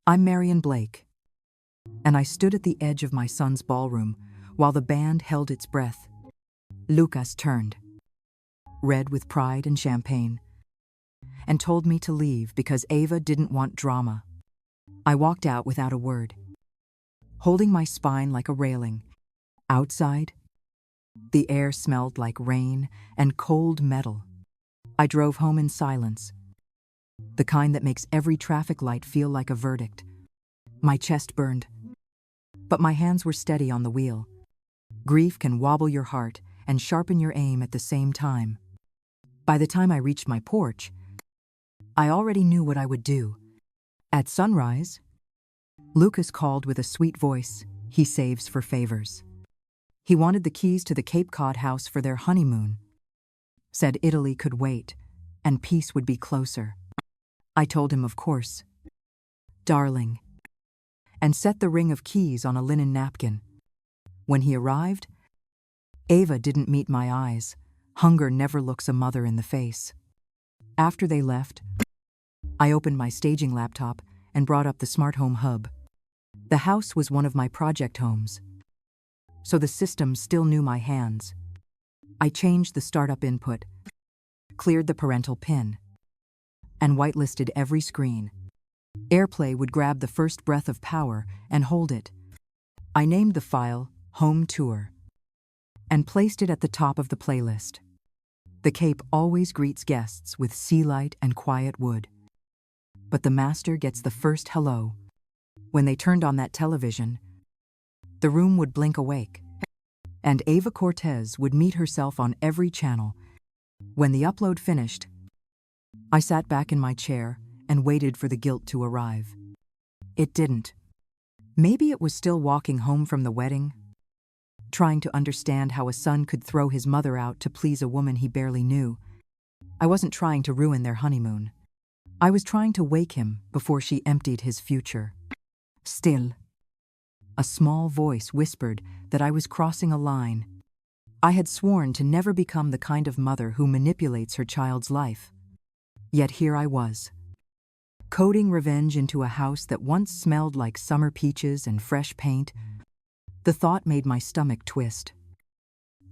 I'm Marion Blake, and I stood at the edge of my son's ballroom while the band held its breath. Lucas turned, red with pride and champagne, and told me to leave because Ava didn't want drama. I walked out without a word, holding my spine like a railing. Outside, the air smelled like rain and cold metal. I drove home in silence, the kind that makes every traffic light feel like a verdict. My chest burned, but my hands were steady on the wheel. Grief can wobble your heart and sharpen your aim at the same time. By the time I reached my porch, I already knew what I would do. At sunrise, Lucas called with a sweet voice he saves for favors. He wanted the keys to the Cape Cod house for their honeymoon, said Italy could wait and peace would be closer. I told him, of course, darling, and set the ring of keys on a linen napkin. When he arrived, Ava didn't meet my eyes. Hunger never looks a mother in the face. After they left, I opened my staging laptop and brought up the smart home hub. The house was one of my project homes, so the system still knew my hands. I changed the startup input, cleared the parental PIN, and whitelisted every screen. AirPlay would grab the first breath of power and hold it. I named the file Home Tour and placed it at the top of the playlist. The Cape always greets guests with sea light and quiet wood, but the master gets the first hello. When they turned on that television, the room would blink awake, and Ava Cortez would meet herself on every channel. When the upload finished, I sat back in my chair and waited for the guilt to arrive. It didn't. Maybe it was still walking home from the wedding, trying to understand how a son could throw his mother out to please a woman he barely knew. I wasn't trying to ruin their honeymoon. I was trying to wake him before she emptied his future. Still, a small voice whispered that I was crossing a line. I had sworn to never become the kind of mother who manipulates her child's life. Yet here I was, coding revenge into a house that once smelled like summer peaches and fresh paint. The thought made my stomach twist.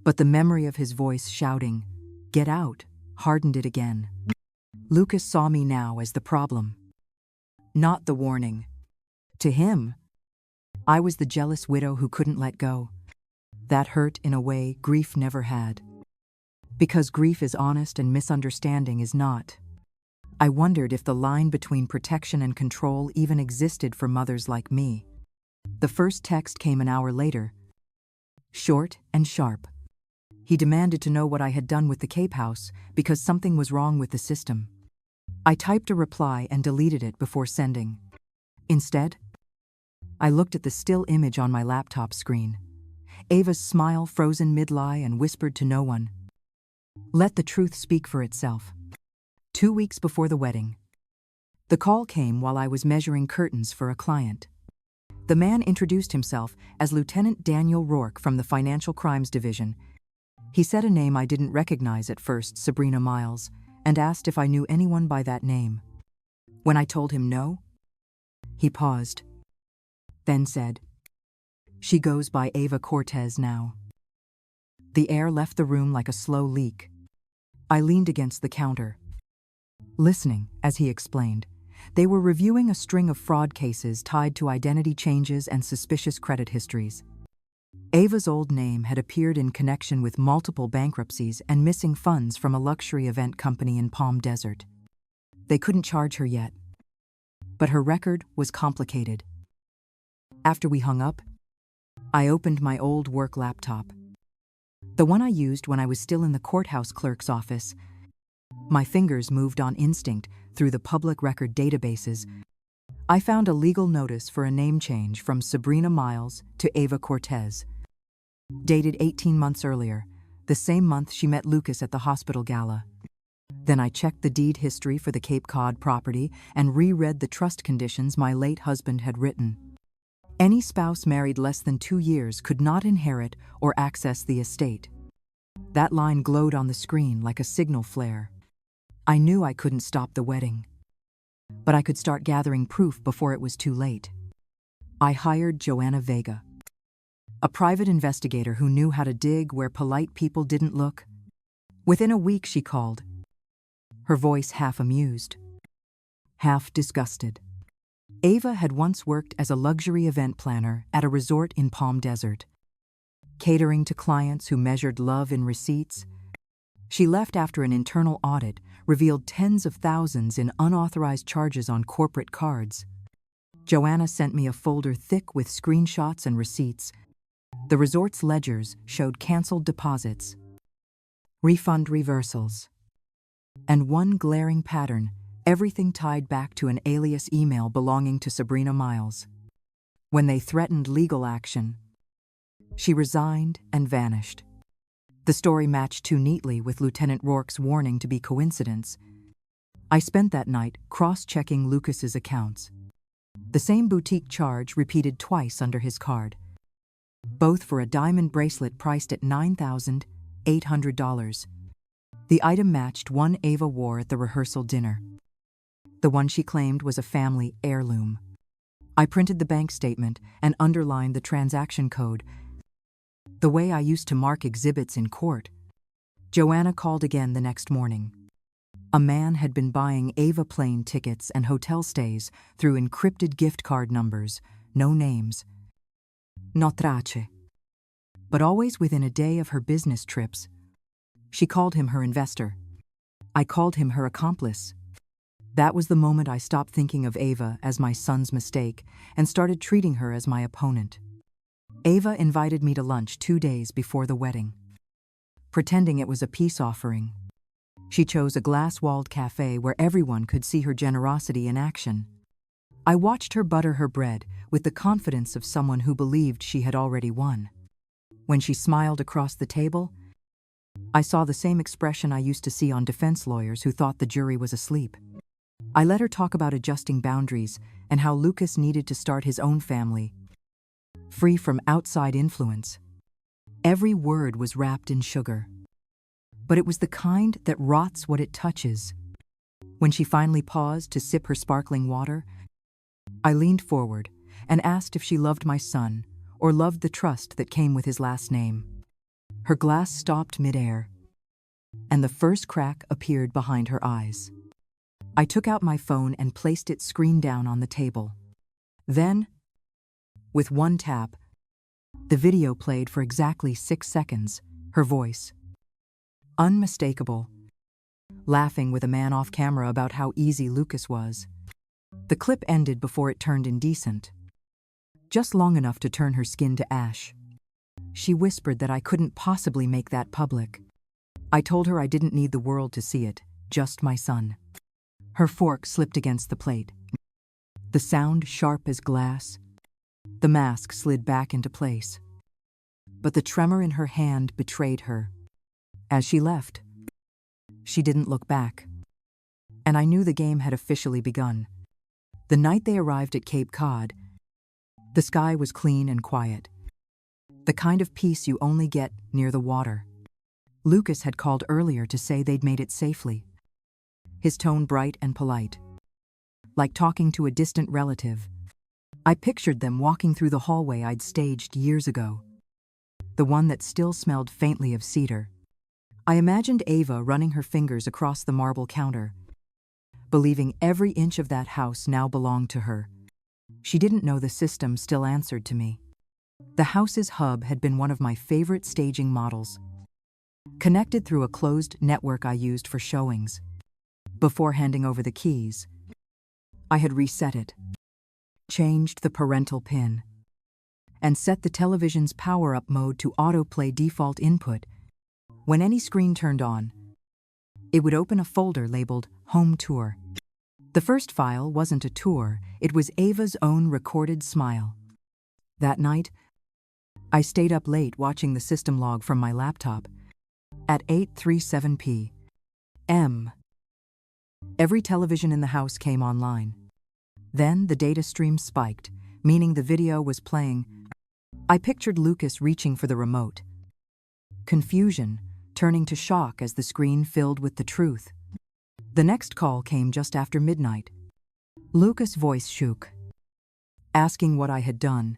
But the memory of his voice shouting, "Get out," hardened it again. Lucas saw me now as the problem, not the warning. To him, I was the jealous widow who couldn't let go. That hurt in a way grief never had. Because grief is honest and misunderstanding is not. I wondered if the line between protection and control even existed for mothers like me. The first text came an hour later, short and sharp. He demanded to know what I had done with the Cape House because something was wrong with the system. I typed a reply and deleted it before sending. Instead, I looked at the still image on my laptop screen. Ava's smile frozen mid-lie and whispered to no one. Let the truth speak for itself. 2 weeks before the wedding, the call came while I was measuring curtains for a client. The man introduced himself as Lieutenant Daniel Rourke from the Financial Crimes Division. He said a name I didn't recognize at first, Sabrina Miles, and asked if I knew anyone by that name. When I told him no, he paused, then said, "She goes by Ava Cortez now." The air left the room like a slow leak. I leaned against the counter, listening as he explained. They were reviewing a string of fraud cases tied to identity changes and suspicious credit histories. Ava's old name had appeared in connection with multiple bankruptcies and missing funds from a luxury event company in Palm Desert. They couldn't charge her yet, but her record was complicated. After we hung up, I opened my old work laptop, the one I used when I was still in the courthouse clerk's office. My fingers moved on instinct through the public record databases. I found a legal notice for a name change from Sabrina Miles to Ava Cortez, dated 18 months earlier, the same month she met Lucas at the hospital gala. Then I checked the deed history for the Cape Cod property and reread the trust conditions my late husband had written. Any spouse married less than 2 years could not inherit or access the estate. That line glowed on the screen like a signal flare. I knew I couldn't stop the wedding, but I could start gathering proof before it was too late. I hired Joanna Vega, a private investigator who knew how to dig where polite people didn't look. Within a week, she called, her voice half amused, half disgusted. Ava had once worked as a luxury event planner at a resort in Palm Desert, catering to clients who measured love in receipts. She left after an internal audit revealed tens of thousands in unauthorized charges on corporate cards. Joanna sent me a folder thick with screenshots and receipts. The resort's ledgers showed canceled deposits, refund reversals, and one glaring pattern, everything tied back to an alias email belonging to Sabrina Miles. When they threatened legal action, she resigned and vanished. The story matched too neatly with Lieutenant Rourke's warning to be coincidence. I spent that night cross-checking Lucas's accounts. The same boutique charge repeated twice under his card, both for a diamond bracelet priced at $9,800. The item matched one Ava wore at the rehearsal dinner, the one she claimed was a family heirloom. I printed the bank statement and underlined the transaction code, the way I used to mark exhibits in court. Joanna called again the next morning. A man had been buying Ava plane tickets and hotel stays through encrypted gift card numbers, no names. No trace. But always within a day of her business trips. She called him her investor. I called him her accomplice. That was the moment I stopped thinking of Ava as my son's mistake and started treating her as my opponent. Ava invited me to lunch 2 days before the wedding, pretending it was a peace offering. She chose a glass-walled cafe where everyone could see her generosity in action. I watched her butter her bread with the confidence of someone who believed she had already won. When she smiled across the table, I saw the same expression I used to see on defense lawyers who thought the jury was asleep. I let her talk about adjusting boundaries and how Lucas needed to start his own family, free from outside influence. Every word was wrapped in sugar, but it was the kind that rots what it touches. When she finally paused to sip her sparkling water, I leaned forward and asked if she loved my son or loved the trust that came with his last name. Her glass stopped midair, and the first crack appeared behind her eyes. I took out my phone and placed its screen down on the table. Then, with one tap, the video played for exactly 6 seconds, her voice, unmistakable, laughing with a man off camera about how easy Lucas was. The clip ended before it turned indecent, just long enough to turn her skin to ash. She whispered that I couldn't possibly make that public. I told her I didn't need the world to see it, just my son. Her fork slipped against the plate. The sound sharp as glass. The mask slid back into place. But the tremor in her hand betrayed her. As she left, she didn't look back. And I knew the game had officially begun. The night they arrived at Cape Cod, the sky was clean and quiet. The kind of peace you only get near the water. Lucas had called earlier to say they'd made it safely, his tone bright and polite, like talking to a distant relative. I pictured them walking through the hallway I'd staged years ago, the one that still smelled faintly of cedar. I imagined Ava running her fingers across the marble counter, believing every inch of that house now belonged to her. She didn't know the system still answered to me. The house's hub had been one of my favorite staging models, connected through a closed network I used for showings. Before handing over the keys, I had reset it, changed the parental pin, and set the television's power-up mode to autoplay default input. When any screen turned on, it would open a folder labeled Home Tour. The first file wasn't a tour, it was Ava's own recorded smile. That night, I stayed up late watching the system log from my laptop. At 8:37 p.m., every television in the house came online. Then the data stream spiked, meaning the video was playing. I pictured Lucas reaching for the remote, confusion turning to shock as the screen filled with the truth. The next call came just after midnight. Lucas' voice shook, asking what I had done.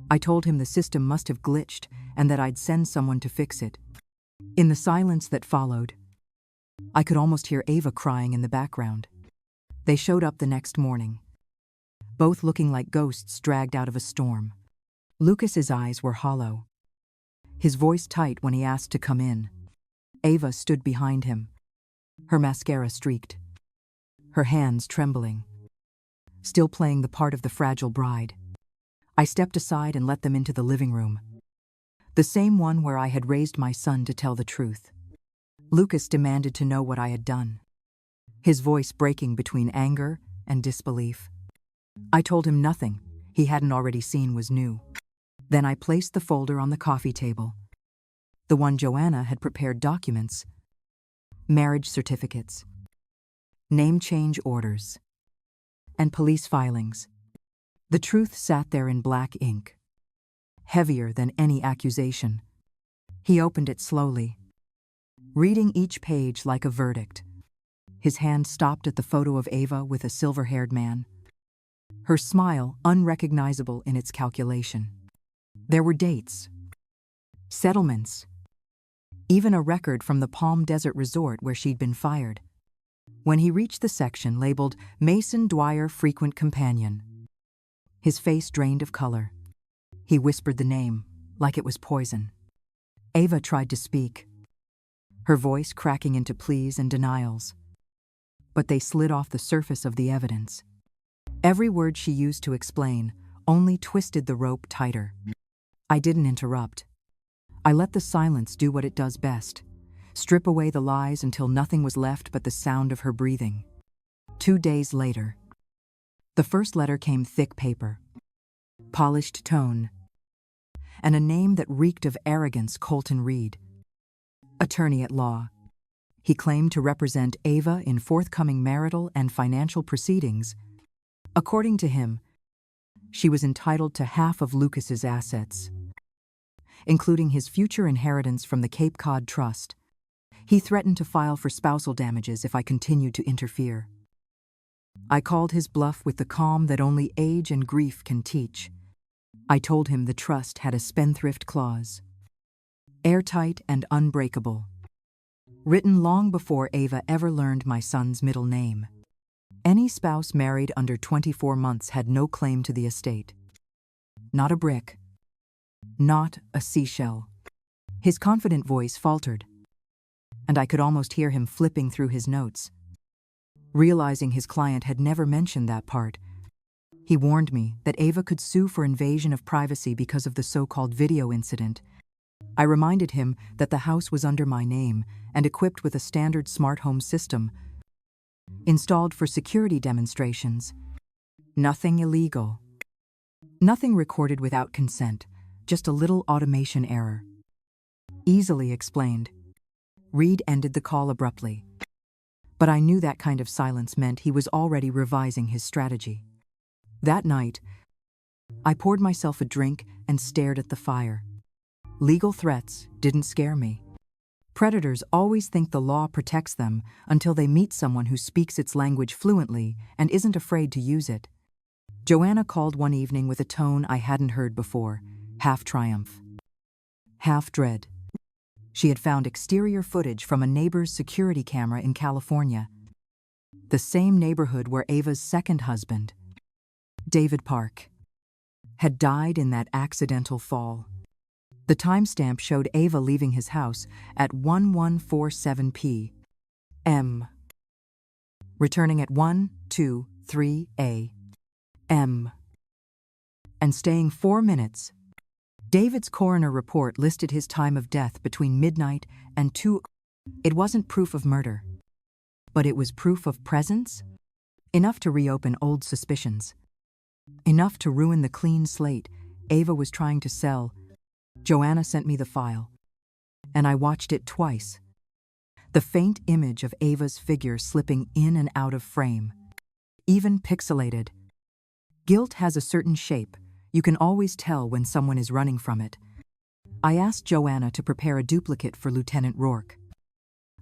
I told him the system must have glitched and that I'd send someone to fix it. In the silence that followed, I could almost hear Ava crying in the background. They showed up the next morning, both looking like ghosts dragged out of a storm. Lucas's eyes were hollow, his voice tight when he asked to come in. Ava stood behind him, her mascara streaked, her hands trembling, still playing the part of the fragile bride. I stepped aside and let them into the living room, the same one where I had raised my son to tell the truth. Lucas demanded to know what I had done, his voice breaking between anger and disbelief. I told him nothing he hadn't already seen was new. Then I placed the folder on the coffee table, the one Joanna had prepared: documents, marriage certificates, name change orders, and police filings. The truth sat there in black ink, heavier than any accusation. He opened it slowly, reading each page like a verdict. His hand stopped at the photo of Ava with a silver-haired man, her smile unrecognizable in its calculation. There were dates, settlements, even a record from the Palm Desert resort where she'd been fired. When he reached the section labeled Mason Dwyer Frequent Companion, his face drained of color. He whispered the name like it was poison. Ava tried to speak, her voice cracking into pleas and denials, but they slid off the surface of the evidence. Every word she used to explain only twisted the rope tighter. I didn't interrupt. I let the silence do what it does best, strip away the lies until nothing was left but the sound of her breathing. 2 days later, the first letter came: thick paper, polished tone, and a name that reeked of arrogance: Colton Reed, attorney at law. He claimed to represent Ava in forthcoming marital and financial proceedings. According to him, she was entitled to half of Lucas's assets, including his future inheritance from the Cape Cod Trust. He threatened to file for spousal damages if I continued to interfere. I called his bluff with the calm that only age and grief can teach. I told him the trust had a spendthrift clause, airtight and unbreakable, written long before Ava ever learned my son's middle name. Any spouse married under 24 months had no claim to the estate. Not a brick, not a seashell. His confident voice faltered, and I could almost hear him flipping through his notes. Realizing his client had never mentioned that part, he warned me that Ava could sue for invasion of privacy because of the so-called video incident. I reminded him that the house was under my name and equipped with a standard smart home system, installed for security demonstrations. Nothing illegal. Nothing recorded without consent, just a little automation error. Easily explained. Reed ended the call abruptly, but I knew that kind of silence meant he was already revising his strategy. That night, I poured myself a drink and stared at the fire. Legal threats didn't scare me. Predators always think the law protects them until they meet someone who speaks its language fluently and isn't afraid to use it. Joanna called one evening with a tone I hadn't heard before, half triumph, half dread. She had found exterior footage from a neighbor's security camera in California, the same neighborhood where Ava's second husband, David Park, had died in that accidental fall. The timestamp showed Ava leaving his house at 1147 p.m., returning at 1:23 a.m., and staying 4 minutes. David's coroner report listed his time of death between midnight and 2. It wasn't proof of murder, but it was proof of presence, enough to reopen old suspicions, enough to ruin the clean slate Ava was trying to sell. Joanna sent me the file, and I watched it twice. The faint image of Ava's figure slipping in and out of frame, even pixelated. Guilt has a certain shape. You can always tell when someone is running from it. I asked Joanna to prepare a duplicate for Lieutenant Rourke,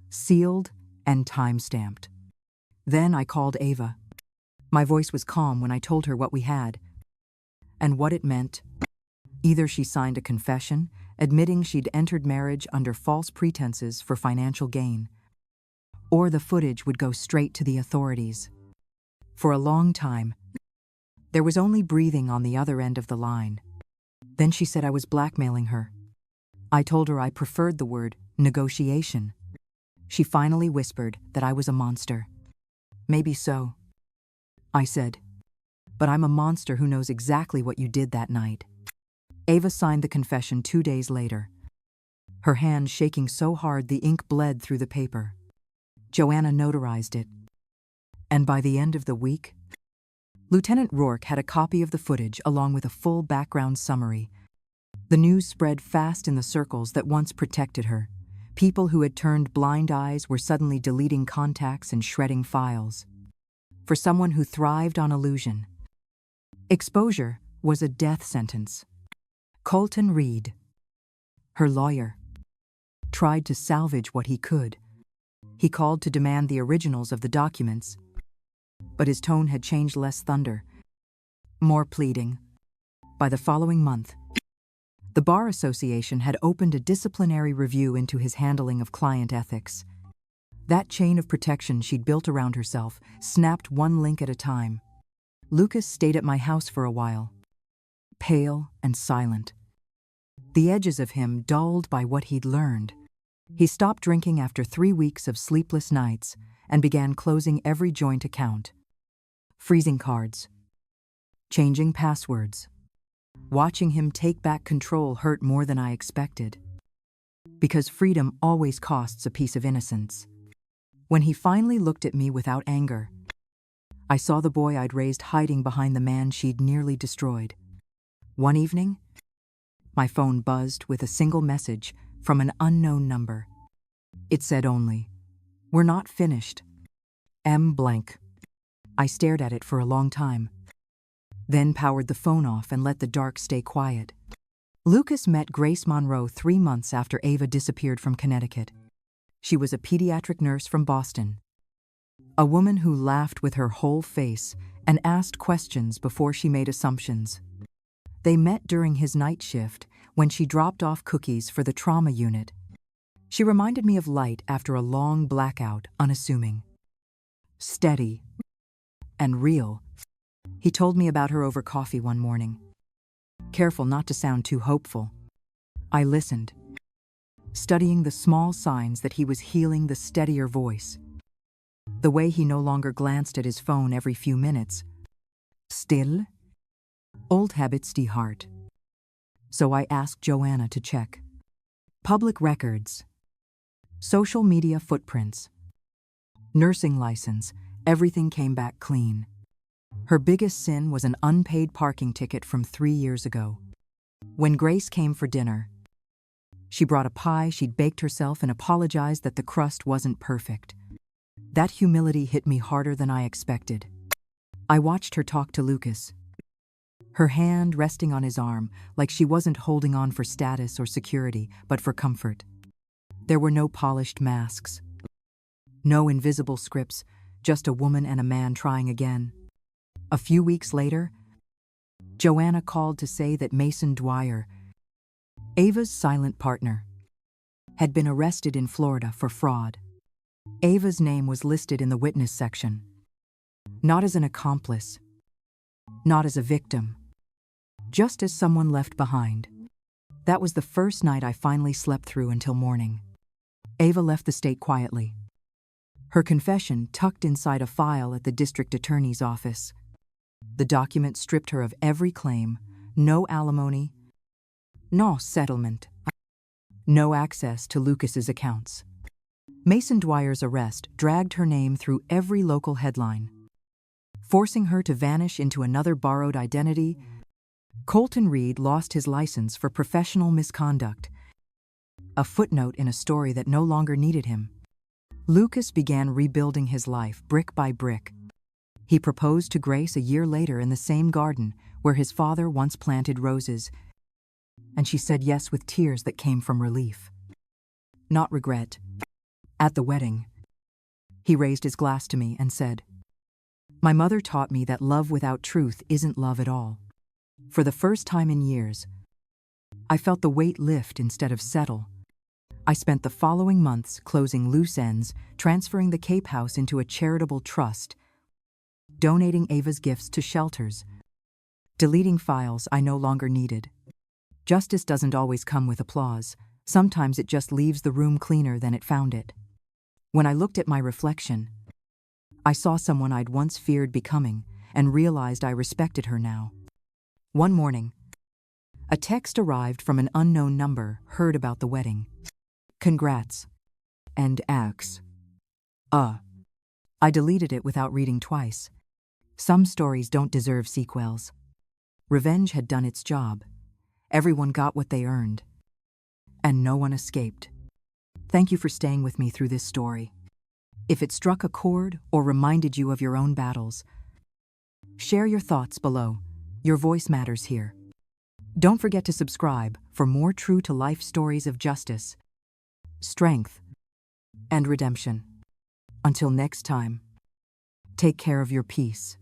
sealed and time-stamped. Then I called Ava. My voice was calm when I told her what we had and what it meant. Either she signed a confession, admitting she'd entered marriage under false pretenses for financial gain, or the footage would go straight to the authorities. For a long time, there was only breathing on the other end of the line. Then she said I was blackmailing her. I told her I preferred the word negotiation. She finally whispered that I was a monster. Maybe so, I said, but I'm a monster who knows exactly what you did that night. Ava signed the confession 2 days later, her hand shaking so hard the ink bled through the paper. Joanna notarized it. And by the end of the week, Lieutenant Rourke had a copy of the footage along with a full background summary. The news spread fast in the circles that once protected her. People who had turned blind eyes were suddenly deleting contacts and shredding files. For someone who thrived on illusion, exposure was a death sentence. Colton Reed, her lawyer, tried to salvage what he could. He called to demand the originals of the documents, but his tone had changed. Less thunder, more pleading. By the following month, the Bar Association had opened a disciplinary review into his handling of client ethics. That chain of protection she'd built around herself snapped one link at a time. Lucas stayed at my house for a while, pale and silent, the edges of him dulled by what he'd learned. He stopped drinking after 3 weeks of sleepless nights and began closing every joint account, freezing cards, changing passwords. Watching him take back control hurt more than I expected, because freedom always costs a piece of innocence. When he finally looked at me without anger, I saw the boy I'd raised hiding behind the man she'd nearly destroyed. One evening, my phone buzzed with a single message from an unknown number. It said only, "We're not finished. M blank." I stared at it for a long time, then powered the phone off and let the dark stay quiet. Lucas met Grace Monroe 3 months after Ava disappeared from Connecticut. She was a pediatric nurse from Boston, a woman who laughed with her whole face and asked questions before she made assumptions. They met during his night shift when she dropped off cookies for the trauma unit. She reminded me of Light after a long blackout, unassuming, steady, and real. He told me about her over coffee one morning, careful not to sound too hopeful. I listened, studying the small signs that he was healing. The steadier voice, the way he no longer glanced at his phone every few minutes. Still, old habits die hard. So I asked Joanna to check public records, social media footprints, nursing license. Everything came back clean. Her biggest sin was an unpaid parking ticket from 3 years ago. When Grace came for dinner, she brought a pie she'd baked herself and apologized that the crust wasn't perfect. That humility hit me harder than I expected. I watched her talk to Lucas, her hand resting on his arm like she wasn't holding on for status or security, but for comfort. There were no polished masks, no invisible scripts, just a woman and a man trying again. A few weeks later, Joanna called to say that Mason Dwyer, Ava's silent partner, had been arrested in Florida for fraud. Ava's name was listed in the witness section, not as an accomplice, not as a victim, just as someone left behind. That was the first night I finally slept through until morning. Ava left the state quietly, her confession tucked inside a file at the district attorney's office. The document stripped her of every claim, no alimony, no settlement, no access to Lucas's accounts. Mason Dwyer's arrest dragged her name through every local headline, forcing her to vanish into another borrowed identity. Colton Reed lost his license for professional misconduct, a footnote in a story that no longer needed him. Lucas began rebuilding his life brick by brick. He proposed to Grace a year later in the same garden where his father once planted roses, and she said yes with tears that came from relief, not regret. At the wedding, he raised his glass to me and said, My mother taught me that love without truth isn't love at all. For the first time in years, I felt the weight lift instead of settle. I spent the following months closing loose ends, transferring the Cape House into a charitable trust, donating Ava's gifts to shelters, deleting files I no longer needed. Justice doesn't always come with applause. Sometimes it just leaves the room cleaner than it found it. When I looked at my reflection, I saw someone I'd once feared becoming and realized I respected her now. One morning, a text arrived from an unknown number, heard about the wedding. Congrats. And X. I deleted it without reading twice. Some stories don't deserve sequels. Revenge had done its job. Everyone got what they earned. And no one escaped. Thank you for staying with me through this story. If it struck a chord or reminded you of your own battles, share your thoughts below. Your voice matters here. Don't forget to subscribe for more true-to-life stories of justice, strength, and redemption. Until next time, take care of your peace.